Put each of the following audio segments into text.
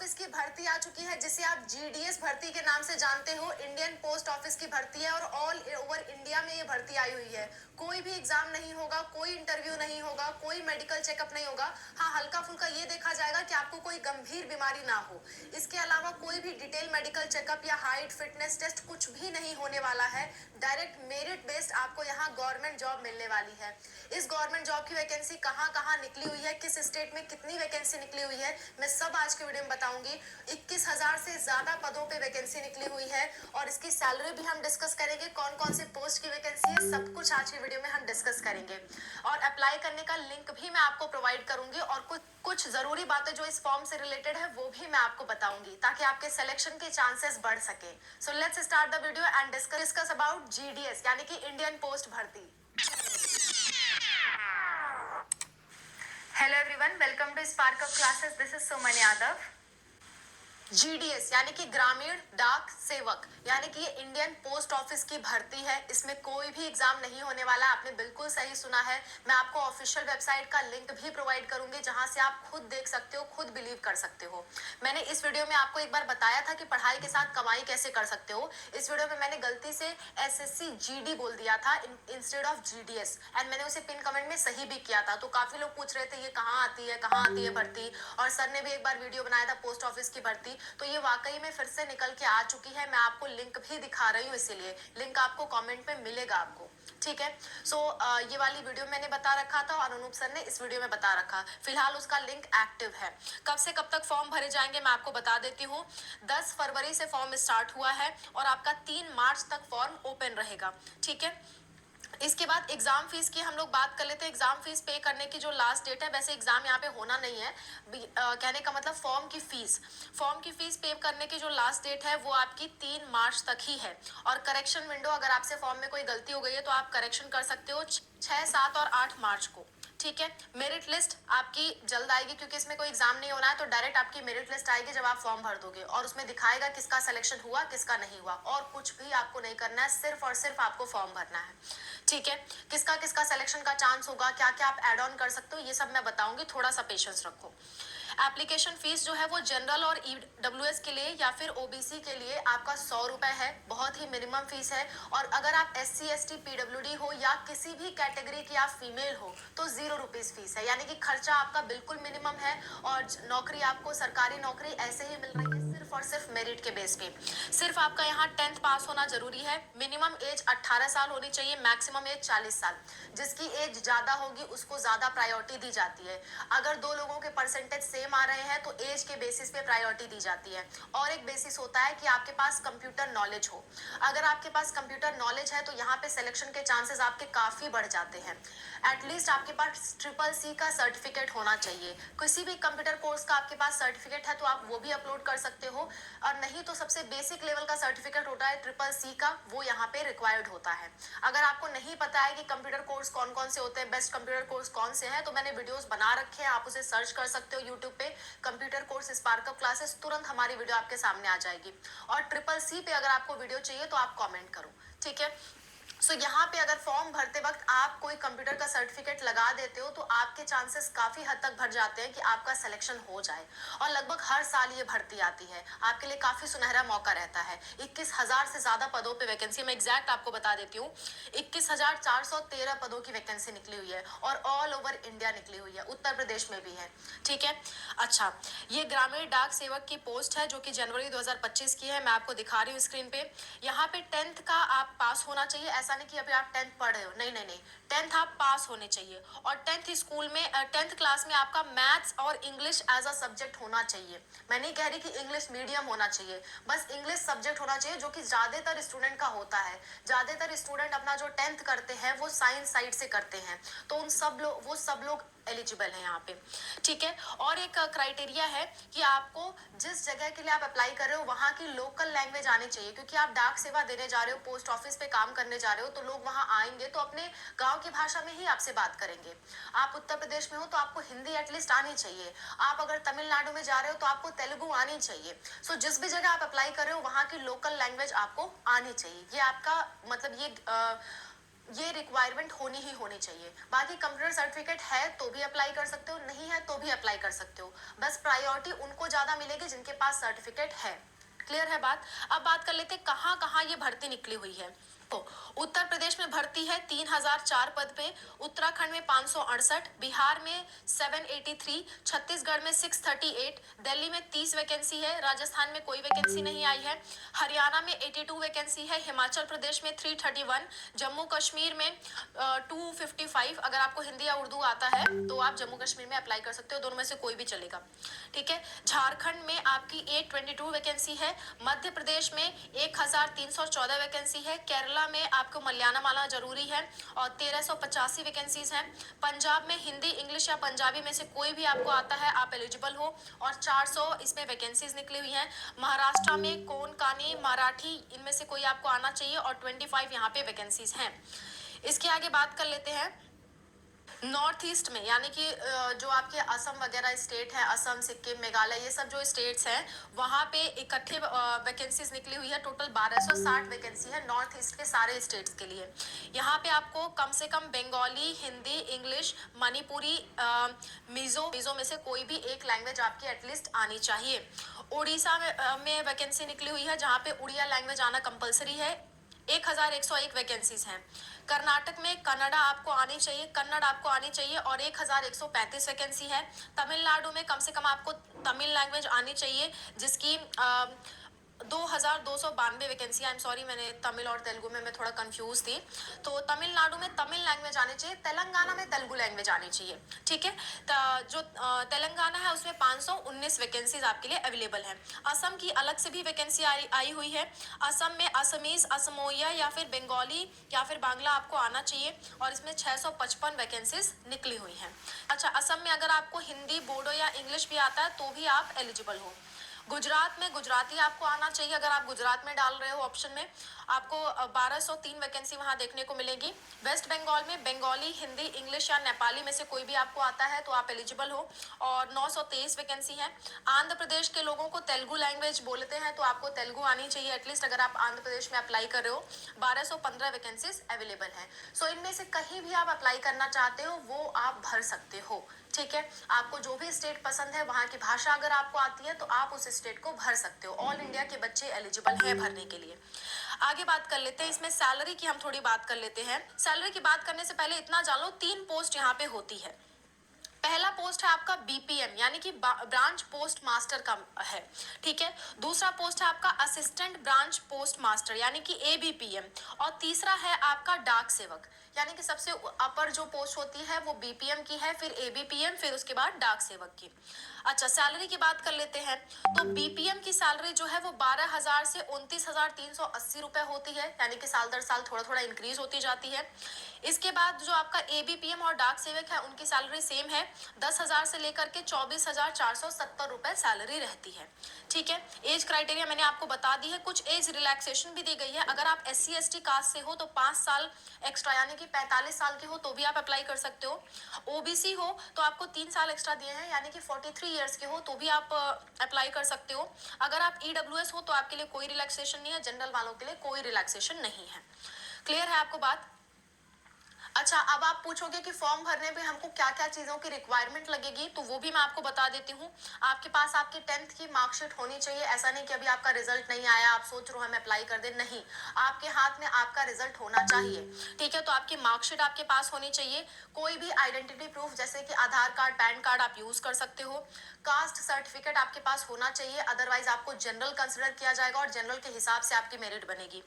Office की भर्ती आ चुकी है जिसे आप जीडीएस भर्ती के नाम से जानते हो। इंडियन पोस्ट ऑफिस की भर्ती है और ऑल ओवर इंडिया में ये भर्ती आई हुई है। कोई भी एग्जाम नहीं होगा, कोई इंटरव्यू नहीं होगा, कोई मेडिकल चेकअप नहीं होगा। हाँ, हल्का फुल्का ये देखा जाएगा कि आपको कोई गंभीर बीमारी ना हो। इसके अलावा कोई भी डिटेल मेडिकल चेकअप या हाइट फिटनेस टेस्ट कुछ भी नहीं होने वाला है। डायरेक्ट मेरिट बेस्ड आपको यहाँ गवर्नमेंट जॉब मिलने वाली है। इस गवर्नमेंट जॉब की वैकेंसी कहाँ कहाँ निकली हुई है, किस स्टेट में कितनी वैकेंसी निकली हुई है, मैं सब आज के वीडियो में बताऊंगी। 21,000 से ज्यादा पदों पे वैकेंसी निकली हुई है और इसकी सैलरी भी हम डिस्कस करेंगे। कौन कौन से पोस्ट की वैकेंसी है, सब कुछ आज की वीडियो में हम डिस्कस करेंगे। और अप्लाई करने का लिंक भी मैं आपको प्रोवाइड करूंगी और कुछ जरूरी बातें जो इस फॉर्म से रिलेटेड है वो भी मैं आपको बताऊंगी ताकि आपके सिलेक्शन के चांसेस बढ़ सके। So let's start the video and discuss about GDS यानी कि इंडियन पोस्ट भर्ती। Hello everyone, welcome to Spark Up classes. This is Suman Yadav. GDS यानी कि ग्रामीण डाक सेवक यानी कि ये इंडियन पोस्ट ऑफिस की भर्ती है। इसमें कोई भी एग्जाम नहीं होने वाला, आपने बिल्कुल सही सुना है। मैं आपको ऑफिशियल वेबसाइट का लिंक भी प्रोवाइड करूंगी जहां से आप खुद देख सकते हो, खुद बिलीव कर सकते हो। मैंने इस वीडियो में आपको एक बार बताया था कि पढ़ाई के साथ कमाई कैसे कर सकते हो। इस वीडियो में मैंने गलती से एसएससी जीडी बोल दिया था इंस्टेड ऑफ जीडीएस एंड मैंने उसे पिन कमेंट में सही भी किया था। तो काफी लोग पूछ रहे थे ये कहाँ आती है भर्ती, और सर ने भी एक बार वीडियो बनाया था पोस्ट ऑफिस की भर्ती। तो ये वाकई में फिर से निकल के आ चुकी है। मैं आपको लिंक भी दिखा रही हूँ, इसीलिए लिंक आपको कमेंट में मिलेगा आपको, ठीक है। सो ये वाली वीडियो मैंने बता रखा था और अनूप सर ने इस वीडियो में बता रखा। फिलहाल उसका लिंक एक्टिव है। कब से कब तक फॉर्म भरे जाएंगे मैं आपको बता देती हूँ। 10 फरवरी से फॉर्म स्टार्ट हुआ है और आपका 3 मार्च तक फॉर्म ओपन रहेगा, ठीक है। इसके बाद एग्जाम फीस की हम लोग बात कर लेते हैं। एग्जाम फीस पे करने की जो लास्ट डेट है, वैसे एग्जाम यहाँ पे होना नहीं है, कहने का मतलब फॉर्म की फीस पे करने की जो लास्ट डेट है वो आपकी 3 मार्च तक ही है। और करेक्शन विंडो, अगर आपसे फॉर्म में कोई गलती हो गई है तो आप करेक्शन कर सकते हो 6, 7 और 8 मार्च को, ठीक है। मेरिट लिस्ट आपकी जल्द आएगी क्योंकि इसमें कोई एग्जाम नहीं होना है, तो डायरेक्ट आपकी मेरिट लिस्ट आएगी जब आप फॉर्म भर दोगे और उसमें दिखाएगा किसका सिलेक्शन हुआ किसका नहीं हुआ। और कुछ भी आपको नहीं करना है, सिर्फ और सिर्फ आपको फॉर्म भरना है, ठीक है। किसका किसका सिलेक्शन का चांस होगा, क्या क्या आप ऐड ऑन कर सकते हो, ये सब मैं बताऊंगी। थोड़ा सा पेशेंस रखो। एप्लीकेशन फीस जो है वो जनरल और ईडब्ल्यूएस के लिए या फिर ओबीसी के लिए आपका 100 रुपए है, बहुत ही मिनिमम फीस है। और अगर आप एससी एसटी पीडब्ल्यूडी हो या किसी भी कैटेगरी की आप फीमेल हो तो 0 रुपीज फीस है, यानी कि खर्चा आपका बिल्कुल मिनिमम है। और नौकरी आपको, सरकारी नौकरी ऐसे ही मिल रही है सिर्फ और सिर्फ मेरिट के बेस पे। सिर्फ आपका यहाँ 10th पास होना जरूरी है। मिनिमम एज 18 साल होनी चाहिए, मैक्सिमम एज 40 साल। जिसकी एज ज्यादा होगी उसको ज्यादा प्रायोरिटी दी जाती है। अगर दो लोगों के परसेंटेज सेम आ रहे हैं तो एज के बेसिस पे प्रायोरिटी दी जाती है। और एक बेसिस होता है कि आपके पास कंप्यूटर नॉलेज हो। अगर आपके पास कंप्यूटर नॉलेज है तो यहाँ पे सिलेक्शन के चांसेस आपके काफी बढ़ जाते हैं। एटलीस्ट आपके पास CCC का सर्टिफिकेट होना चाहिए। किसी भी कंप्यूटर कोर्स का आपके पास सर्टिफिकेट है तो आप वो भी अपलोड कर सकते हो, और नहीं तो सबसे बेसिक लेवल का सर्टिफिकेट होता है CCC का, वो यहाँ पे रिक्वायर्ड होता है। अगर आपको नहीं पता है कि कंप्यूटर कोर्स कौन कौन से होते हैं, बेस्ट कंप्यूटर कोर्स कौन से हैं, तो मैंने वीडियोस बना रखे हैं, आप उसे सर्च कर सकते हो यूट्यूब पे, computer course spark Up classes, तुरंत हमारी वीडियो आपके सामने आ जाएगी। और CCC पे अगर आपको वीडियो चाहिए तो आप कमेंट करो, ठीक है। सो यहाँ पे अगर फॉर्म भरते वक्त आप कोई कंप्यूटर का सर्टिफिकेट लगा देते हो तो आपके चांसेस काफी हद तक बढ़ जाते हैं कि आपका सिलेक्शन हो जाए। और लगभग हर साल ये भर्ती आती है, आपके लिए काफी सुनहरा मौका रहता है। 21,000 से ज्यादा पदों पे वैकेंसी, मैं एग्जैक्ट आपको बता देती हूँ, 21,413 पदों की वैकेंसी निकली हुई है और ऑल ओवर इंडिया निकली हुई है, उत्तर प्रदेश में भी है, ठीक है। अच्छा, ये ग्रामीण डाक सेवक की पोस्ट है जो कि जनवरी 2025 की है। मैं आपको दिखा रही हूँ स्क्रीन पे। यहाँ पे 10th का आप पास होना चाहिए, ऐसा नहीं कि अभी आप 10th पढ़ रहे हो, नहीं नहीं नहीं, 10th आप पास होने चाहिए। और 10th स्कूल में 10th क्लास में आपका मैथ्स और इंग्लिश एज अ सब्जेक्ट होना चाहिए। मैं नहीं कह रही कि इंग्लिश मीडियम होना चाहिए, बस इंग्लिश सब्जेक्ट होना चाहिए, जो कि ज्यादातर स्टूडेंट का होता है। ज्यादातर स्टूडेंट अपना जो 10th करते हैं वो साइंस साइड से करते हैं, तो वो सब लोग एलिजिबल है यहाँ पे, ठीक है। और एक क्राइटेरिया है कि आपको जिस जगह के लिए आप अप्लाई कर रहे हो वहाँ की लोकल लैंग्वेज आनी चाहिए, क्योंकि आप डाक सेवा देने जा रहे हो, पोस्ट ऑफिस पे काम करने जा रहे हो, तो लोग वहाँ आएंगे तो अपने गांव की भाषा में ही आपसे बात करेंगे। आप उत्तर प्रदेश में हो तो आपको हिंदी एटलीस्ट आनी चाहिए। आप अगर तमिलनाडु में जा रहे हो तो आपको तेलुगु आनी चाहिए। सो जिस भी जगह आप अप्लाई कर रहे हो वहाँ की लोकल लैंग्वेज आपको आनी चाहिए। ये आपका मतलब ये ये रिक्वायरमेंट होनी ही होनी चाहिए। बाकी कंप्यूटर सर्टिफिकेट है तो भी अप्लाई कर सकते हो, नहीं है तो भी अप्लाई कर सकते हो, बस प्रायोरिटी उनको ज्यादा मिलेगी जिनके पास सर्टिफिकेट है। क्लियर है बात। अब बात कर लेते हैं कहाँ कहाँ ये भर्ती निकली हुई है। तो उत्तर प्रदेश में भर्ती है 3004 पद पे, उत्तराखंड में 568, बिहार में 783, छत्तीसगढ़ में 638, दिल्ली में 30 वैकेंसी है, राजस्थान में कोई वैकेंसी नहीं आई है, हरियाणा में 82 वैकेंसी है, हिमाचल प्रदेश में 331, जम्मू कश्मीर में 255। अगर आपको हिंदी या उर्दू आता है तो आप जम्मू कश्मीर में अप्लाई कर सकते हो, दोनों में से कोई भी चलेगा। ठीक है। झारखंड में आपकी 822 वैकेंसी है, मध्य प्रदेश में 1314 वैकेंसी है, केरला में आपको मलयालम आना जरूरी है और 1385 वैकेंसीज हैं। पंजाब में हिंदी, इंग्लिश या पंजाबी में से कोई भी आपको आता है आप एलिजिबल हो और 400 इसमें वैकेंसीज निकली हुई हैं। महाराष्ट्र में कोंकणी, मराठी, इनमें से कोई आपको आना चाहिए और 25 यहाँ पे वैकेंसीज हैं। इसके आगे बात कर लेते हैं नॉर्थ ईस्ट में, यानी कि जो आपके असम वगैरह स्टेट है, असम, सिक्किम, मेघालय, ये सब जो स्टेट्स हैं वहां पे इकट्ठे वैकेंसीज निकली हुई है। टोटल 1260 वैकेंसी है नॉर्थ ईस्ट के सारे स्टेट्स के लिए। यहाँ पे आपको कम से कम बंगाली, हिंदी, इंग्लिश, मणिपुरी, मिजो में से कोई भी एक लैंग्वेज आपकी एटलीस्ट आनी चाहिए। उड़ीसा में वैकेंसी निकली हुई है जहाँ पे उड़िया लैंग्वेज आना कंपलसरी है, 1101 वैकेंसीज हैं। कर्नाटक में कन्नड़ा आपको आनी चाहिए, कन्नड़ आपको आनी चाहिए और 1135 वैकेंसी है। तमिलनाडु में कम से कम आपको तमिल लैंग्वेज आनी चाहिए जिसकी 2292 वैकेंसी। आई एम सॉरी, मैंने तमिल और तेलुगु में मैं थोड़ा कंफ्यूज थी। तो तमिलनाडु में तमिल लैंग्वेज आनी चाहिए, तेलंगाना में तेलुगु लैंग्वेज आनी चाहिए। ठीक है। जो तेलंगाना है उसमें 519 वैकेंसीज आपके लिए अवेलेबल है। असम की अलग से भी वैकेंसी आई हुई है। असम में असमीज, असमोइया या फिर बंगाली या फिर बांग्ला आपको आना चाहिए और इसमें 655 वैकेंसीज निकली हुई हैं। अच्छा, असम में अगर आपको हिंदी, बोडो या इंग्लिश भी आता है तो भी आप एलिजिबल हो। गुजरात में गुजराती आपको आना चाहिए, अगर आप गुजरात में डाल रहे हो ऑप्शन में आपको 1203 वैकेंसी वहां देखने को मिलेगी। वेस्ट बंगाल में बंगाली, हिंदी, इंग्लिश या नेपाली में से कोई भी आपको आता है तो आप एलिजिबल हो और 923 वैकेंसी है। आंध्र प्रदेश के लोगों को तेलुगु लैंग्वेज बोलते हैं तो आपको तेलुगु आनी चाहिए एटलीस्ट, अगर आप आंध्र प्रदेश में अप्लाई कर रहे हो। 1215 वैकेंसीज अवेलेबल है। सो इनमें से कहीं भी आप अप्लाई करना चाहते हो वो आप भर सकते हो। ठीक है। आपको जो भी स्टेट पसंद है, वहां की भाषा अगर आपको आती है तो आप उस स्टेट को भर सकते हो। ऑल इंडिया के बच्चे एलिजिबल हैं भरने के लिए। आगे बात कर लेते हैं, इसमें सैलरी की हम थोड़ी बात कर लेते हैं। सैलरी की बात करने से पहले इतना जान लो, 3 पोस्ट यहाँ पे होती है। पहला पोस्ट है आपका बीपीएम यानी कि ब्रांच पोस्ट मास्टर का है। ठीक है। दूसरा पोस्ट है आपका असिस्टेंट ब्रांच पोस्ट मास्टर यानी कि एबीपीएम और तीसरा है आपका डाक सेवक यानी कि सबसे अपर जो पोस्ट होती है वो बीपीएम की है, फिर एबीपीएम, फिर उसके बाद डाक सेवक की। अच्छा, सैलरी की बात कर लेते हैं तो बीपीएम की सैलरी जो है वो 12,000 से 29,380 रुपए होती है, यानी कि साल दर साल थोड़ा थोड़ा इंक्रीज होती जाती है। इसके बाद जो आपका एबीपीएम और डाक सेवक है उनकी सैलरी सेम है, 10,000 से लेकर के 24,470 रुपए सैलरी रहती है। ठीक है। एज क्राइटेरिया मैंने आपको बता दी है, कुछ एज रिलैक्सेशन भी दी गई है। अगर आप SC/ST कास्ट से हो तो 5 साल एक्स्ट्रा यानी कि 45 साल के हो तो भी आप अप्लाई कर सकते हो। ओबीसी हो तो आपको 3 साल एक्स्ट्रा दिए हैं यानी कि 43 ईयर्स के हो तो भी आप अप्लाई कर सकते हो। अगर आप ईडब्ल्यूएस हो तो आपके लिए कोई रिलैक्सेशन नहीं है, जनरल वालों के लिए कोई रिलैक्सेशन नहीं है। क्लियर है आपको बात। अच्छा, अब आप पूछोगे कि फॉर्म भरने पे हमको क्या क्या चीजों की रिक्वायरमेंट लगेगी, तो वो भी मैं आपको बता देती हूँ। आपके पास आपकी 10th की मार्कशीट होनी चाहिए। ऐसा नहीं कि अभी आपका रिजल्ट नहीं आया, आप सोच रहे हो हम अप्लाई कर दे, नहीं, आपके हाथ में आपका रिजल्ट होना चाहिए। ठीक है। तो आपकी मार्कशीट आपके पास होनी चाहिए। कोई भी आइडेंटिटी प्रूफ जैसे कि आधार कार्ड, पैन कार्ड आप यूज कर सकते हो। कास्ट सर्टिफिकेट आपके पास होना चाहिए, अदरवाइज आपको जनरल कंसिडर किया जाएगा और जनरल के हिसाब से आपकी मेरिट बनेगी।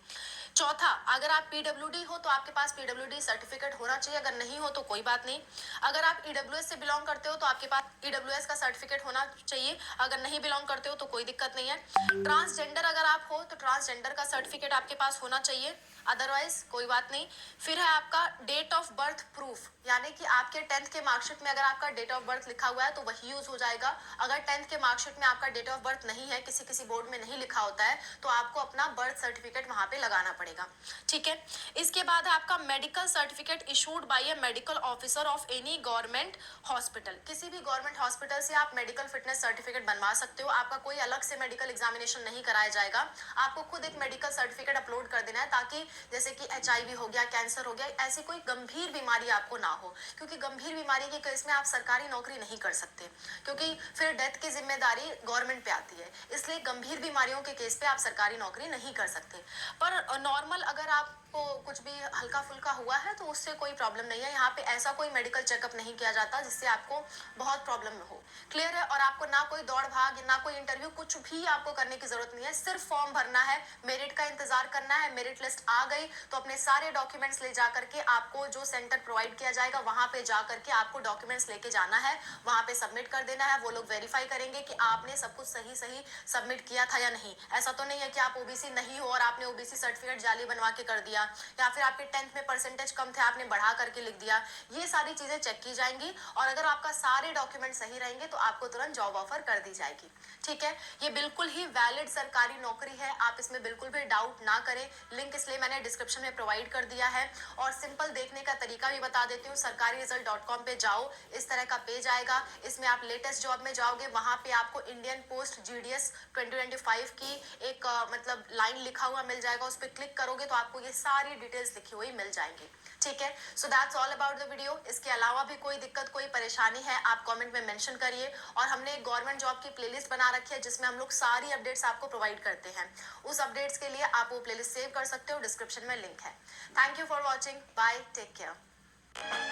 चौथा, अगर आप पीडब्ल्यूडी हो तो आपके पास पीडब्ल्यूडी सर्टिफिकेट होना चाहिए, अगर नहीं हो तो कोई बात नहीं। अगर आप ईडब्ल्यूएस से बिलोंग करते हो तो आपके पास ईडब्ल्यूएस का सर्टिफिकेट होना चाहिए, अगर नहीं बिलोंग करते हो तो कोई दिक्कत नहीं है। ट्रांसजेंडर अगर आप हो तो ट्रांसजेंडर का सर्टिफिकेट आपके पास होना चाहिए, अदरवाइज कोई बात नहीं। फिर है आपका डेट ऑफ बर्थ प्रूफ, यानी कि आपके 10th के मार्कशीट में अगर आपका डेट ऑफ बर्थ लिखा हुआ है तो वही यूज हो जाएगा। अगर 10th के मार्कशीट में आपका डेट ऑफ बर्थ नहीं है, किसी किसी बोर्ड में नहीं लिखा होता है, तो आपको अपना बर्थ सर्टिफिकेट वहां पे लगाना पड़ेगा। ठीक है। इसके बाद आपका medical certificate issued by A medical officer of any government hospital. किसी भी गवर्नमेंट हॉस्पिटल से आप मेडिकल फिटनेस सर्टिफिकेट बनवा सकते हो। आपका कोई अलग से मेडिकल एग्जामिनेशन नहीं कराया जाएगा। आपको खुद एक मेडिकल सर्टिफिकेट अपलोड कर देना है, ताकि जैसे कि HIV हो गया, कैंसर हो गया, ऐसी कोई गंभीर बीमारी आपको ना हो, क्योंकि गंभीर बीमारी के केस में आप सरकारी नौकरी नहीं कर सकते, क्योंकि फिर डेथ की जिम्मेदारी गवर्नमेंट पे आती है। इसलिए गंभीर बीमारियों के केस पे आप सरकारी नौकरी नहीं कर सकते। पर नॉर्मल अगर आपको कुछ भी हल्का फुल्का हुआ है तो उससे कोई प्रॉब्लम नहीं है। यहाँ पे ऐसा कोई मेडिकल चेकअप नहीं किया जाता जिससे आपको बहुत प्रॉब्लम हो। क्लियर है? और आपको ना कोई दौड़ भाग, ना कोई इंटरव्यू, कुछ भी आपको करने की जरूरत नहीं है। सिर्फ फॉर्म भरना है, मेरिट का इंतजार करना है। मेरिट लिस्ट आ गई तो अपने सारे डॉक्यूमेंट्स ले जा करके आपको जो सेंटर प्रोवाइड किया जाएगा वहां पे जा करके आपको डॉक्यूमेंट्स लेके जाना है, वहां पे सबमिट कर देना है। वो लोग वेरीफाई करेंगे कि आपने सब कुछ सही सही सबमिट किया था या नहीं। ऐसा तो नहीं है कि आप ओबीसी नहीं हो और आपने ओबीसी सर्टिफिकेट जाली बनवा के कर दिया, या फिर आपके 10th में परसेंटेज कम थे, आपने बढ़ा करके लिख दिया। ये सारी चीजें चेक की जाएंगी और अगर आपका सारे डॉक्यूमेंट सही रहेंगे तो आपको तुरंत जॉब ऑफर कर दी जाएगी। ठीक है? ये बिल्कुल ही वैलिड सरकारी नौकरी है, आप इसमें बिल्कुल भी डाउट ना करें। लिंक इसलिए मैंने डिस्क्रिप्शन में प्रोवाइड कर दिया है। और सिंपल देखने का तरीका भी बता देती हूँ। sarkariresult.com पे जाओ, इस तरह का पेज आएगा। इसमें आप लेटेस्ट जॉब में जाओगे, वहां पे आपको इंडियन पोस्ट GDS 2025 की एक मतलब लाइन लिखा हुआ मिल जाएगा। उस पर क्लिक करोगे तो आपको ये सारी डिटेल्स लिखी हुई मिल जाएंगी। ठीक है? So that's all about the video. इसके अलावा भी कोई दिक्कत, कोई परेशानी है, आप कमेंट में मेंशन करिए। और हमने एक गवर्नमेंट जॉब की प्लेलिस्ट बना रखी है जिसमें हम लोग सारी अपडेट्स आपको प्रोवाइड करते हैं। उस अपडेट्स के लिए आप वो प्लेलिस्ट सेव कर सकते हो, डिस्क्रिप्शन में लिंक है। Thank you for watching, bye, take care.